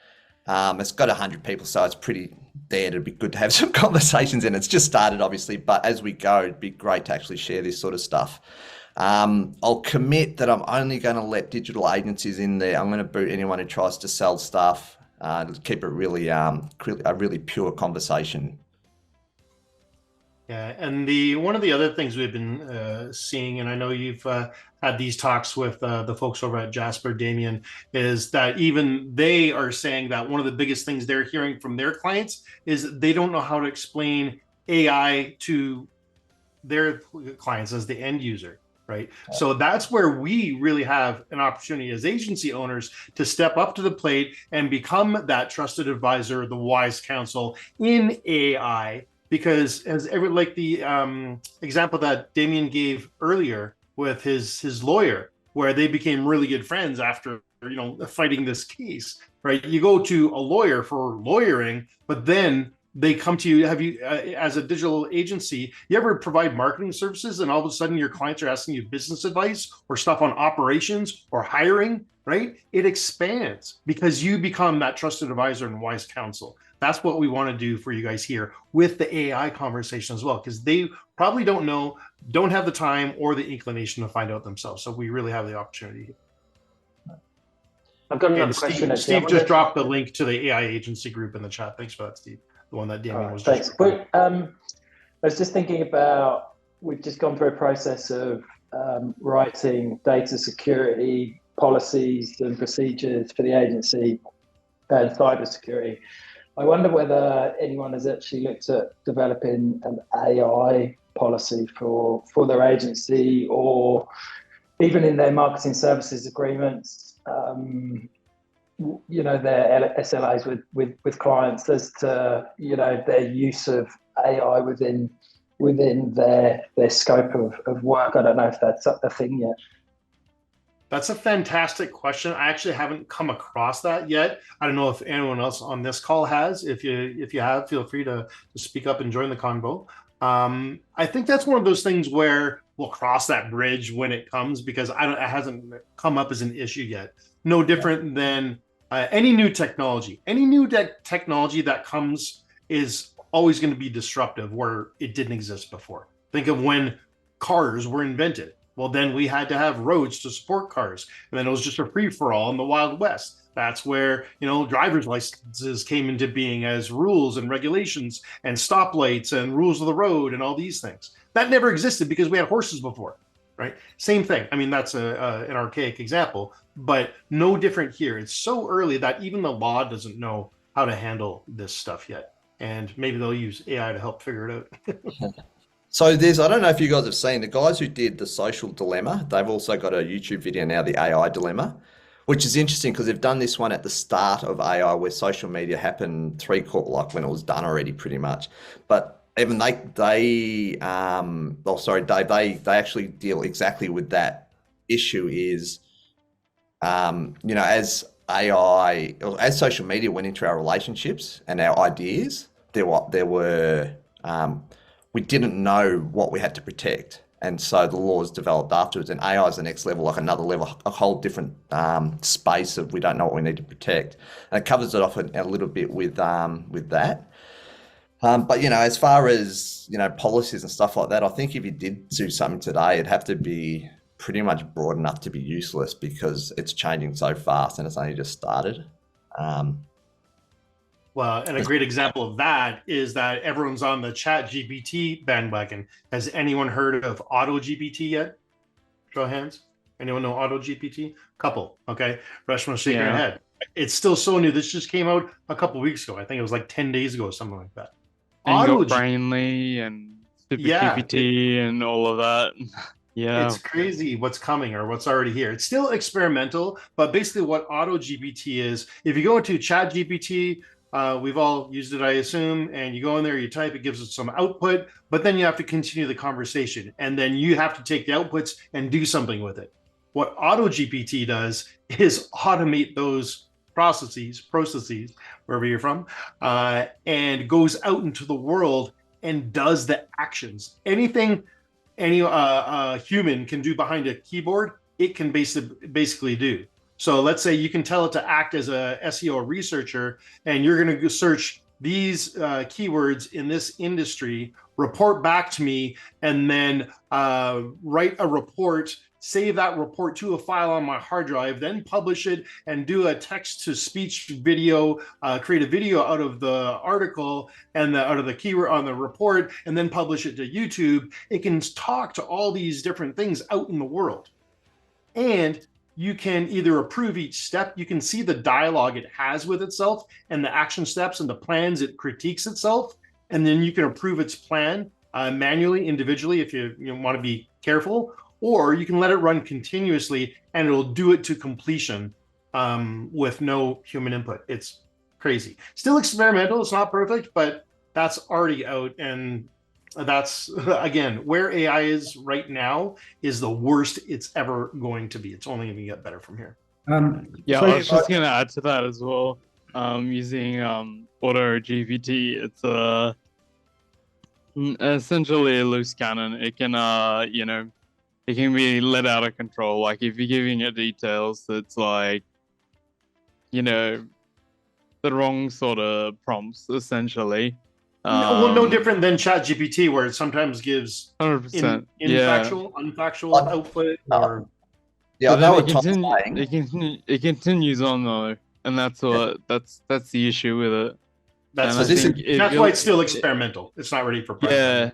It's got 100 people, so it's pretty there. It'd be good to have some conversations, and it's just started obviously, but as we go, it'd be great to actually share this sort of stuff. I'll commit that I'm only going to let digital agencies in there. I'm going to boot anyone who tries to sell stuff. Keep it really a really pure conversation. Yeah, and the one of the other things we've been seeing, and I know you've had these talks with the folks over at Jasper, Damian, is that even they are saying that one of the biggest things they're hearing from their clients is they don't know how to explain AI to their clients as the end user, right? So that's where we really have an opportunity as agency owners to step up to the plate and become that trusted advisor, the wise counsel in AI. Because like the example that Damien gave earlier with his lawyer, where they became really good friends after fighting this case, right? You go to a lawyer for lawyering, but then they come to you. Have you, as a digital agency, you ever provide marketing services and all of a sudden your clients are asking you business advice or stuff on operations or hiring, right? It expands because you become that trusted advisor and wise counsel. That's what we want to do for you guys here with the AI conversation as well, because they probably don't know, don't have the time or the inclination to find out themselves. So we really have the opportunity. I've got another And question. Steve just dropped the link to the AI agency group in the chat. Thanks for that, Steve. The one that Damian was thanks. just. I was just thinking about, we've just gone through a process of writing data security policies and procedures for the agency and cybersecurity. I wonder whether anyone has actually looked at developing an AI policy for their agency, or even in their marketing services agreements, their SLAs with clients as to, their use of AI within their scope of work. I don't know if that's a thing yet. That's a fantastic question. I actually haven't come across that yet. I don't know if anyone else on this call has. If you have, feel free to speak up and join the convo. I think that's one of those things where we'll cross that bridge when it comes, because it hasn't come up as an issue yet. No different than any new technology. Any new technology that comes is always going to be disruptive where it didn't exist before. Think of when cars were invented. Well, then we had to have roads to support cars. And then it was just a free-for-all in the Wild West. That's where, driver's licenses came into being as rules and regulations and stoplights and rules of the road and all these things. That never existed because we had horses before, right? Same thing. I mean, that's an archaic example, but no different here. It's so early that even the law doesn't know how to handle this stuff yet. And maybe they'll use AI to help figure it out. So I don't know if you guys have seen the guys who did the social dilemma. They've also got a YouTube video now, the AI dilemma, which is interesting because they've done this one at the start of AI where social media happened like when it was done already pretty much. But even they actually deal exactly with that issue is, as AI, or as social media went into our relationships and our ideas, we didn't know what we had to protect. And so the laws developed afterwards, and AI is the next level, like another level, a whole different space of we don't know what we need to protect. And it covers it off a little bit with that. But, as far as, policies and stuff like that, I think if you did do something today, it'd have to be pretty much broad enough to be useless because it's changing so fast and it's only just started. Well, and a great example of that is that everyone's on the ChatGPT bandwagon. Has anyone heard of AutoGPT yet? Show of hands. Anyone know AutoGPT? Couple. Okay. Reshma shaking her head. It's still so new. This just came out a couple of weeks ago. I think it was like 10 days ago, something like that. And you got Brainly and SuperGPT and all of that. Yeah. It's crazy what's coming or what's already here. It's still experimental, but basically what AutoGPT is, if you go into ChatGPT, we've all used it, I assume, and you go in there, you type, it gives it some output, but then you have to continue the conversation, and then you have to take the outputs and do something with it. What AutoGPT does is automate those processes, wherever you're from, and goes out into the world and does the actions. Anything any human can do behind a keyboard, it can basically do. So let's say you can tell it to act as a SEO researcher, and you're going to search these keywords in this industry, report back to me, and then write a report save that report to a file on my hard drive, then publish it and do a text to speech video, create a video out of the article and out of the keyword on the report, and then publish it to YouTube. It can talk to all these different things out in the world. And you can either approve each step. You can see the dialogue it has with itself and the action steps and the plans it critiques itself. And then you can approve its plan manually, individually, if you want to be careful, or you can let it run continuously and it'll do it to completion with no human input. It's crazy. Still experimental. It's not perfect, but that's already out. And that's, again, where AI is right now is the worst it's ever going to be. It's only going to get better from here. Yeah, I was just going to add to that as well. Using Auto GPT, it's essentially a loose cannon. It can, it can be let out of control. Like if you're giving it details, it's like, the wrong sort of prompts, essentially. No different than ChatGPT, where it sometimes gives 100%, infactual, unfactual output. Or yeah, I know what Tom's saying. It continues on though, and that's the issue with it. That's why it's still experimental. It's not ready for prime. Yeah,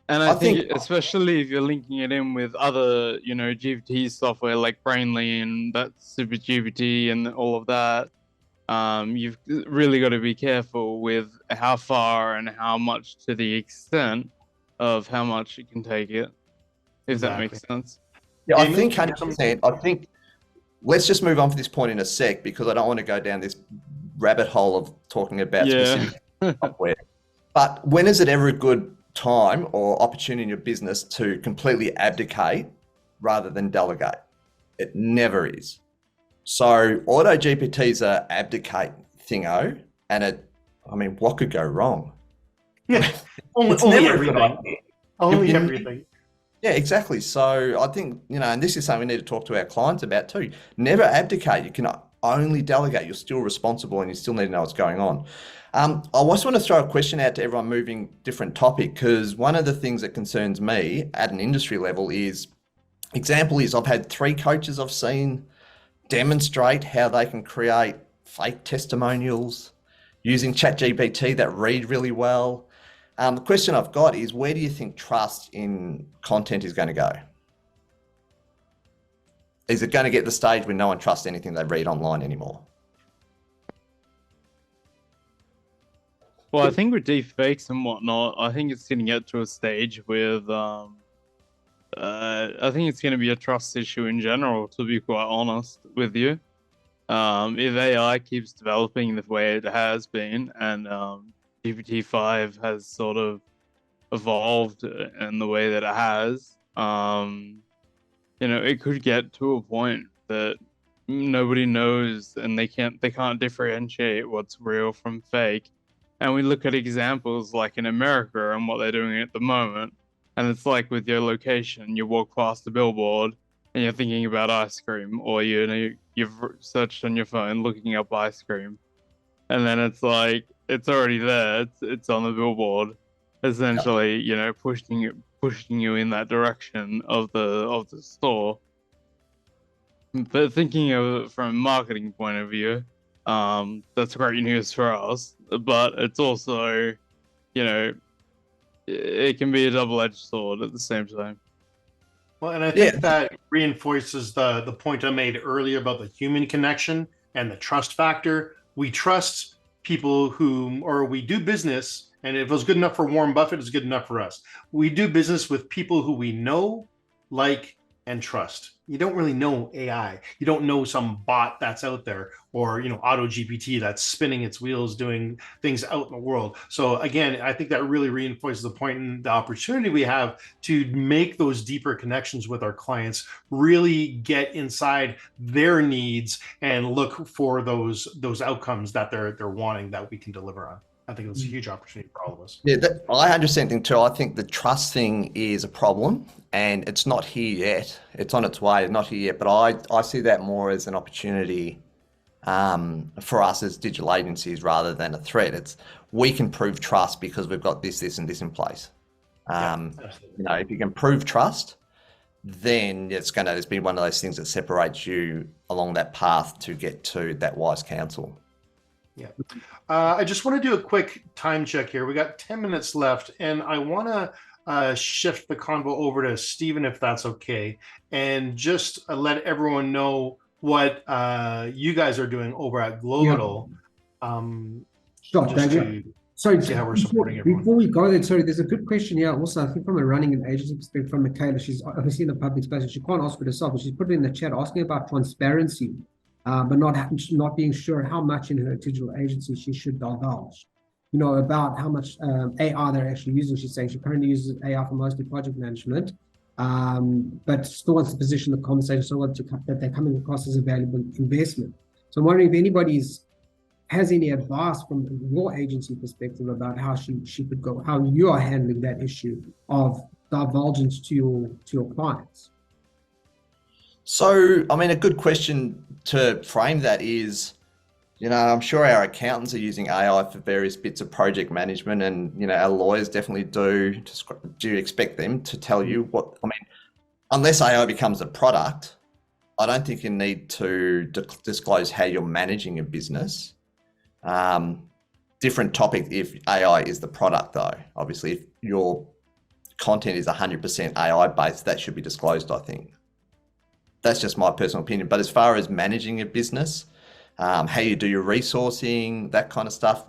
and I think especially if you're linking it in with other, GPT software like Brainly and that Super GPT and all of that. You've really got to be careful with how far and how much to the extent of how much you can take it, if that makes sense. Yeah, I think 100%. I think let's just move on from this point in a sec, because I don't want to go down this rabbit hole of talking about specific software. But when is it ever a good time or opportunity in your business to completely abdicate rather than delegate? It never is. So Auto GPT is a abdicate thingo, and what could go wrong? Yeah, only everything. Only everything. Yeah, exactly. So I think, and this is something we need to talk to our clients about too. Never abdicate. You can only delegate. You're still responsible and you still need to know what's going on. I just want to throw a question out to everyone, moving different topic, because one of the things that concerns me at an industry level is I've had 3 coaches I've seen demonstrate how they can create fake testimonials using ChatGPT that read really well. The question I've got is, where do you think trust in content is going to go? Is it going to get to the stage where no one trusts anything they read online anymore? Well, I think with deepfakes and whatnot, I think it's going to get to a stage with, I think it's going to be a trust issue in general, to be quite honest with you. If AI keeps developing the way it has been, and GPT-5 has sort of evolved in the way that it has, it could get to a point that nobody knows, and they can't differentiate what's real from fake. And we look at examples like in America and what they're doing at the moment, and it's like with your location, you walk past the billboard and you're thinking about ice cream, or you've searched on your phone looking up ice cream, and then it's like it's already there. It's on the billboard, essentially, pushing you in that direction of the store. But thinking of it from a marketing point of view, that's great news for us. But it's also, it can be a double-edged sword at the same time. Well, and I think that reinforces the point I made earlier about the human connection and the trust factor. We trust people we do business, and if it was good enough for Warren Buffett, it's good enough for us. We do business with people who we know, like, and trust. You don't really know AI. You don't know some bot that's out there, or Auto GPT that's spinning its wheels doing things out in the world. So again, I think that really reinforces the point and the opportunity we have to make those deeper connections with our clients, really get inside their needs and look for those outcomes that they're wanting that we can deliver on. I think it's a huge opportunity for all of us. Yeah, I 100% think too. I think the trust thing is a problem, and it's not here yet. It's on its way, not here yet. But I see that more as an opportunity for us as digital agencies rather than a threat. We can prove trust because we've got this, and this in place. If you can prove trust, then it's been one of those things that separates you along that path to get to that wise counsel. Yeah. I just want to do a quick time check here. We got 10 minutes left, and I want to shift the convo over to Stephen, if that's okay, and just let everyone know what you guys are doing over at Globital. Sure, Just David. to Sorry, see how we're supporting everyone. before we go there, sorry, there's a good question here also, I think from a running an agency perspective from Michaela. She's obviously in the public space, and she can't ask it herself, but she's put it in the chat asking about transparency, but not being sure how much in her digital agency she should divulge. You know, about how much AI they're actually using. She's saying she currently uses AI for mostly project management, but still wants to position the conversation so that they're coming across as a valuable investment. So I'm wondering if anybody's has any advice from your agency perspective about how she could go, how you are handling that issue of divulgence to your clients. So, I mean, a good question to frame that is, you know, I'm sure our accountants are using AI for various bits of project management, and, you know, our lawyers definitely do. Do you expect them to tell you what, I mean, unless AI becomes a product, I don't think you need to disclose how you're managing a business. Different topic if AI is the product though. Obviously, if your content is 100% AI based, that should be disclosed, I think. That's just my personal opinion. But as far as managing a business, how you do your resourcing, that kind of stuff,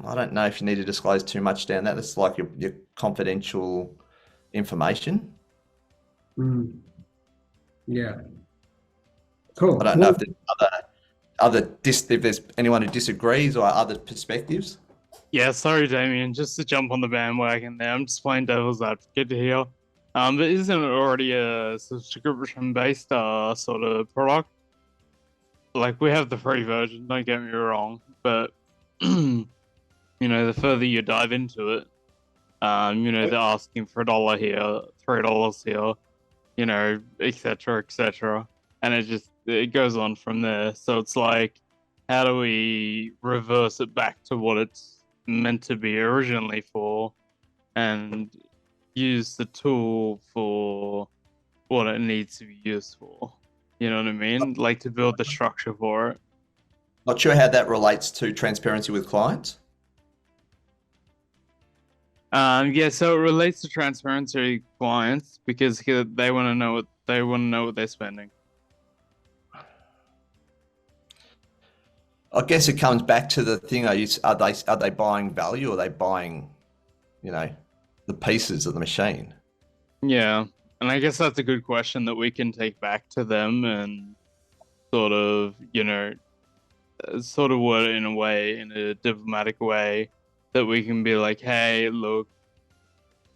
I don't know if you need to disclose too much down that. That's like your confidential information. Yeah. Cool. I don't know if there's if there's anyone who disagrees or other perspectives. Yeah, sorry, Damian, just to jump on the bandwagon there. I'm just playing devil's advocate here. But isn't it already a subscription-based sort of product? Like, we have the free version, don't get me wrong, but you know, the further you dive into it, you know, they're asking for $1 here, $3 here, you know, etc., and it goes on from there. So it's like, how do we reverse it back to what it's meant to be originally for, and use the tool for what it needs to be used for? You know what I mean? Like, to build the structure for it. Not sure how that relates to transparency with clients. Yeah, so it relates to transparency with clients because they want to know what they're spending. I guess it comes back to the thing. Are they buying value, or are they buying, you know, the pieces of the machine? Yeah, and I guess that's a good question that we can take back to them and sort of, you know, sort of word it in a diplomatic way, that we can be like, hey, look,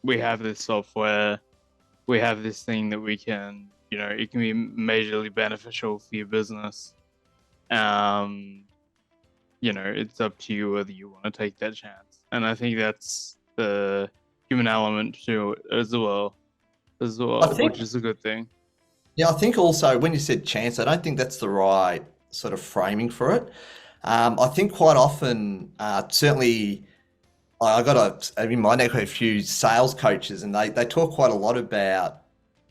we have this software, we have this thing that we can, you know, it can be majorly beneficial for your business. You know, it's up to you whether you want to take that chance. And I think that's the human element to it as well, which is a good thing. Yeah, I think also when you said chance, I don't think that's the right sort of framing for it. I think quite often, certainly, I got in my network a few sales coaches, and they talk quite a lot about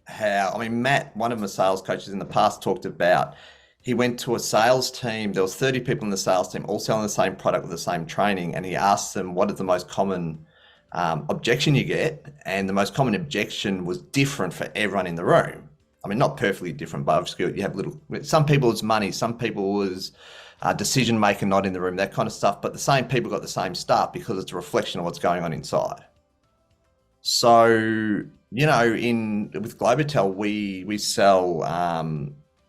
how, I mean, Matt, one of my sales coaches in the past, talked about, he went to a sales team, there was 30 people in the sales team all selling the same product with the same training, and he asked them, what is the most common objection you get? And the most common objection was different for everyone in the room. I mean, not perfectly different, but obviously you have some people it's money, some people was decision maker not in the room, that kind of stuff, but the same people got the same stuff because it's a reflection of what's going on inside. So, you know, with Globital, we sell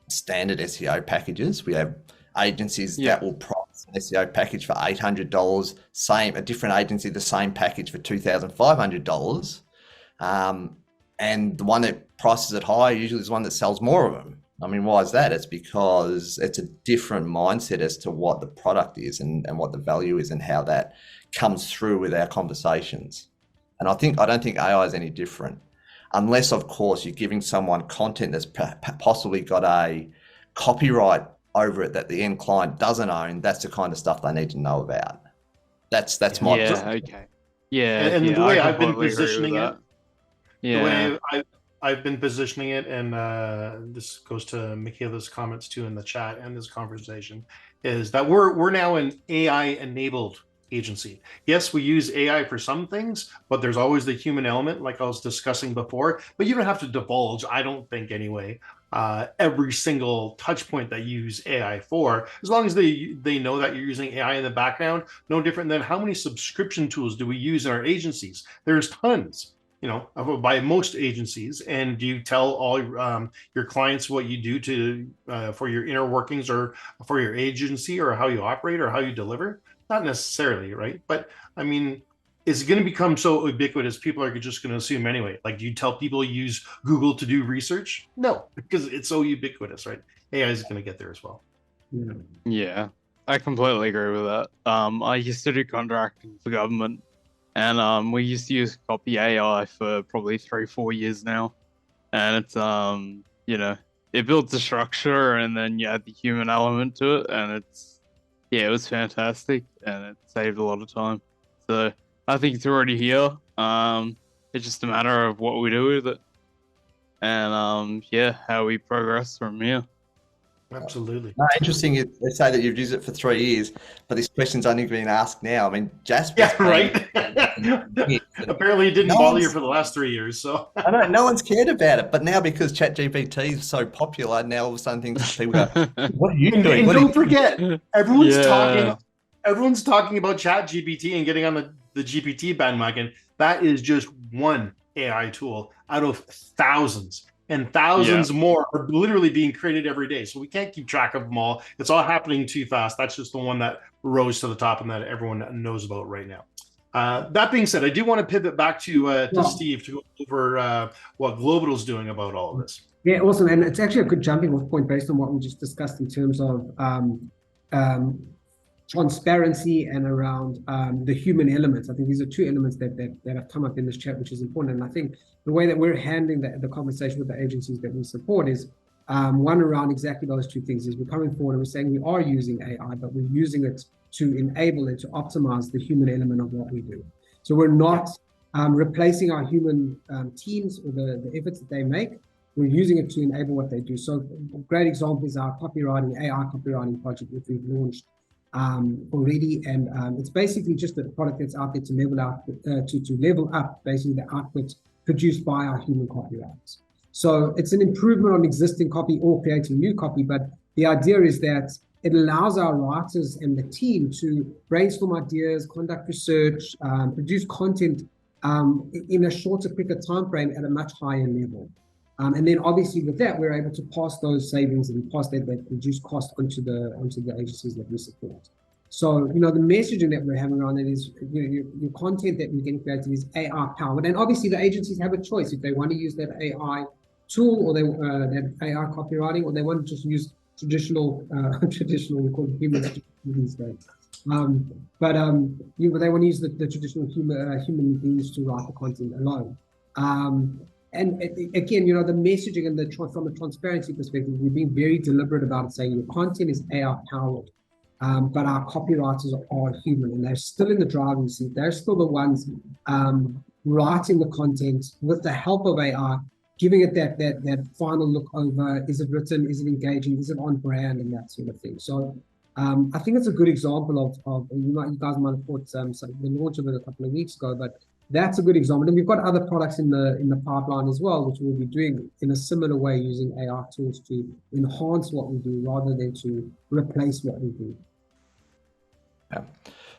standard SEO packages. We have agencies that will price an SEO package for $800, a different agency the same package for $2,500, and the one that prices it high usually is the one that sells more of them. I mean, why is that? It's because it's a different mindset as to what the product is and what the value is, and how that comes through with our conversations. And I don't think AI is any different, unless, of course, you're giving someone content that's possibly got a copyright over it that the end client doesn't own. That's the kind of stuff they need to know about. That's my okay. Yeah, and yeah, the way I I've been completely agree with positioning that. it, the way I've been positioning it, and this goes to Michaela's comments too in the chat and this conversation, is that we're now an AI enabled agency. Yes, we use AI for some things, but there's always the human element, like I was discussing before. But you don't have to divulge, I don't think anyway, every single touch point that you use AI for, as long as they know that you're using AI in the background. No different than how many subscription tools do we use in our agencies? There's tons, by most agencies. And do you tell all your clients what you do to for your inner workings or for your agency, or how you operate or how you deliver? Not necessarily, right? But I mean, is it going to become so ubiquitous people are just going to assume anyway? Like, do you tell people use Google to do research? No, because it's so ubiquitous, right? AI is going to get there as well. Yeah, I completely agree with that. I used to do contracting for government, and we used to use copy AI for probably 3-4 years now. And it's it builds a structure, and then you add the human element to it, and it was fantastic, and it saved a lot of time. So I think it's already here. It's just a matter of what we do with it, and how we progress from here. Absolutely. No, interesting. They say that you've used it for 3 years, but this question's only being asked now. I mean, Jasper. Yeah, right. Apparently, it didn't bother you for the last 3 years. So I know no one's cared about it, but now because ChatGPT is so popular, now all of a sudden people go, "What are you doing?" And don't forget, everyone's Yeah. talking about ChatGPT and getting on the GPT bandwagon. That is just one AI tool out of thousands. And thousands more are literally being created every day. So we can't keep track of them all. It's all happening too fast. That's just the one that rose to the top and that everyone knows about right now. That being said, I do want to pivot back to Steve to go over what Globital's doing about all of this. Yeah, awesome. And it's actually a good jumping off point based on what we just discussed in terms of transparency and around the human elements. I think these are two elements that have come up in this chat, which is important. And I think the way that we're handling the conversation with the agencies that we support is one around exactly those two things. Is we're coming forward and we're saying we are using AI, but we're using it to enable and to optimize the human element of what we do. So we're not replacing our human teams or the efforts that they make. We're using it to enable what they do. So a great example is our copywriting, AI copywriting project, which we've launched already, and it's basically just a product that's out there to level out to level up basically the output produced by our human copywriters. So it's an improvement on existing copy or creating new copy, but the idea is that it allows our writers and the team to brainstorm ideas, conduct research, produce content in a shorter, quicker time frame at a much higher level. And then obviously with that, we're able to pass those savings and pass that reduced cost onto the agencies that we support. So, the messaging that we're having around it is, your content that we're getting created is AI powered. And obviously the agencies have a choice if they want to use that AI tool or they that AI copywriting, or they want to just use traditional, we call it humans these days. But they want to use the traditional human beings to write the content alone. And again, the messaging and from a transparency perspective, we're being very deliberate about it, saying your content is AI powered, but our copywriters are human, and they're still in the driving seat. They're still the ones writing the content with the help of AI, giving it that final look over. Is it written? Is it engaging? Is it on brand? And that sort of thing. So I think it's a good example of you guys might have thought the launch of it a couple of weeks ago, but that's a good example. And we've got other products in the pipeline as well, which we'll be doing in a similar way, using AI tools to enhance what we do rather than to replace what we do. Yeah.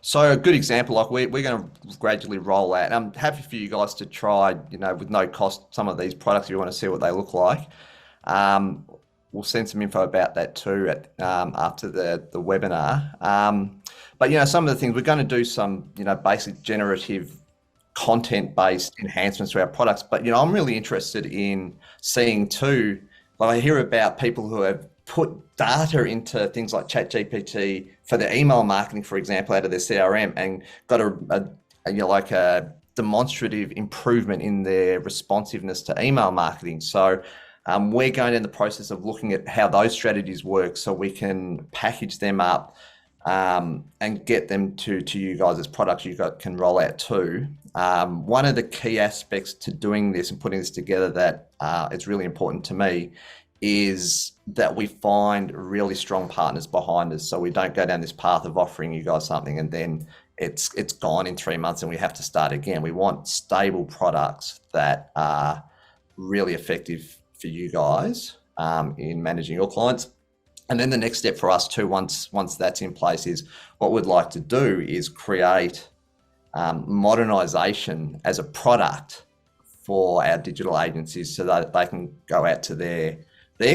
So a good example, like we're going to gradually roll out. I'm happy for you guys to try, with no cost, some of these products if you want to see what they look like. We'll send some info about that too after the webinar. But some of the things we're going to do some, basic generative content-based enhancements to our products. But I'm really interested in seeing too. Like I hear about people who have put data into things like ChatGPT for their email marketing, for example, out of their CRM, and got a demonstrative improvement in their responsiveness to email marketing. So we're going in the process of looking at how those strategies work, so we can package them up, and get them to you guys as products you can roll out too. One of the key aspects to doing this and putting this together that is really important to me is that we find really strong partners behind us, so we don't go down this path of offering you guys something and then it's gone in 3 months and we have to start again. We want stable products that are really effective for you guys in managing your clients. And then the next step for us too, once that's in place, is what we'd like to do is create modernization as a product for our digital agencies so that they can go out to their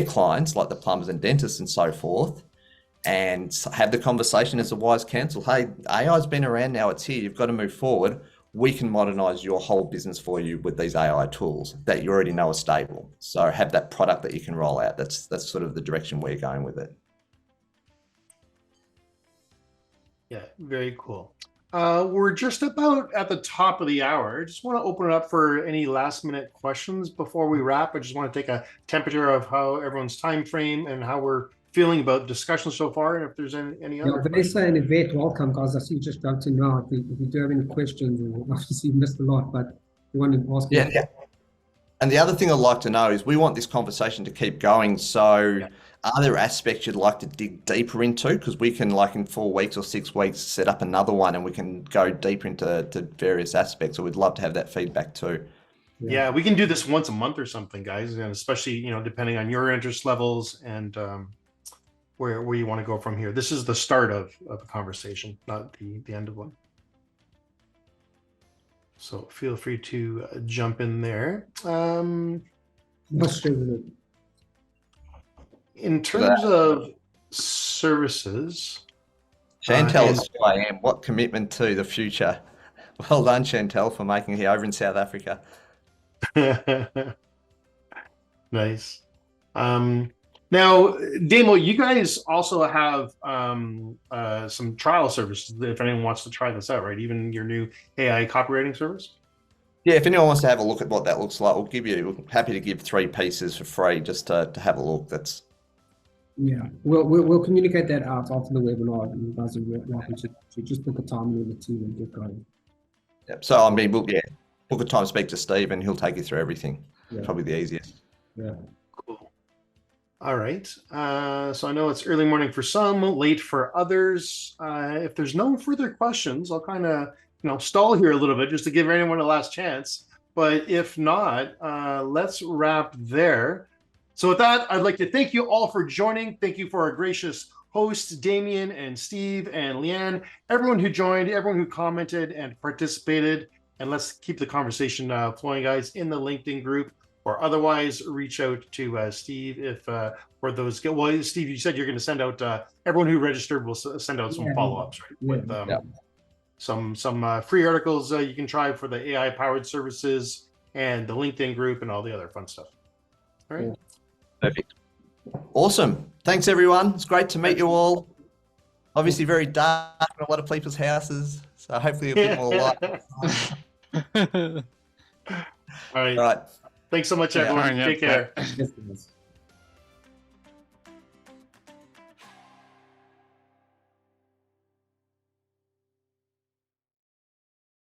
clients, like the plumbers and dentists and so forth, and have the conversation as a wise counsel. Hey, AI's been around now, it's here, you've got to move forward. We can modernize your whole business for you with these AI tools that you already know are stable. So have that product that you can roll out. That's sort of the direction we're going with it. Yeah, very cool. We're just about at the top of the hour. I just want to open it up for any last minute questions before we wrap. I just want to take a temperature of how everyone's time frame and how we're feeling about discussion so far, and if there's any other. Vanessa and Yvette, welcome, guys. I see you just jumped in now. If you do have any questions, obviously you missed a lot, but you want to ask. Yeah. And the other thing I'd like to know is we want this conversation to keep going. So are there aspects you'd like to dig deeper into? Because we can, like in 4 weeks or 6 weeks, set up another one and we can go deeper into various aspects. So we'd love to have that feedback too. Yeah, we can do this once a month or something, guys, and especially, depending on your interest levels and where you want to go from here. This is the start of a conversation, not the end of one. So feel free to jump in there. In terms of services, Chantel is who I am. What commitment to the future. Well done, Chantel, for making it here over in South Africa. Nice. Now, Damo, you guys also have some trial services if anyone wants to try this out, right? Even your new AI copywriting service? Yeah, if anyone wants to have a look at what that looks like, we're happy to give 3 pieces for free just to have a look. We'll communicate that out after the webinar, and you guys are welcome to just book a time with the team and get going. Yep. So book a time to speak to Steve and he'll take you through everything. Yeah. Probably the easiest. Yeah. Cool. All right. So I know it's early morning for some, late for others. If there's no further questions, I'll kind of stall here a little bit just to give anyone a last chance. But if not, let's wrap there. So with that, I'd like to thank you all for joining. Thank you for our gracious hosts, Damian and Steve and Leanne, everyone who joined, everyone who commented and participated. And let's keep the conversation flowing, guys, in the LinkedIn group, or otherwise reach out to Steve if for those. Well, Steve, you said you're going to send out everyone who registered will send out some follow-ups, right? With some free articles you can try for the AI powered services and the LinkedIn group and all the other fun stuff. All right. Perfect. Awesome. Thanks, everyone. It's great to meet you all. Obviously very dark in a lot of people's houses, so hopefully a bit more light. All right. Thanks so much, everyone. Take care.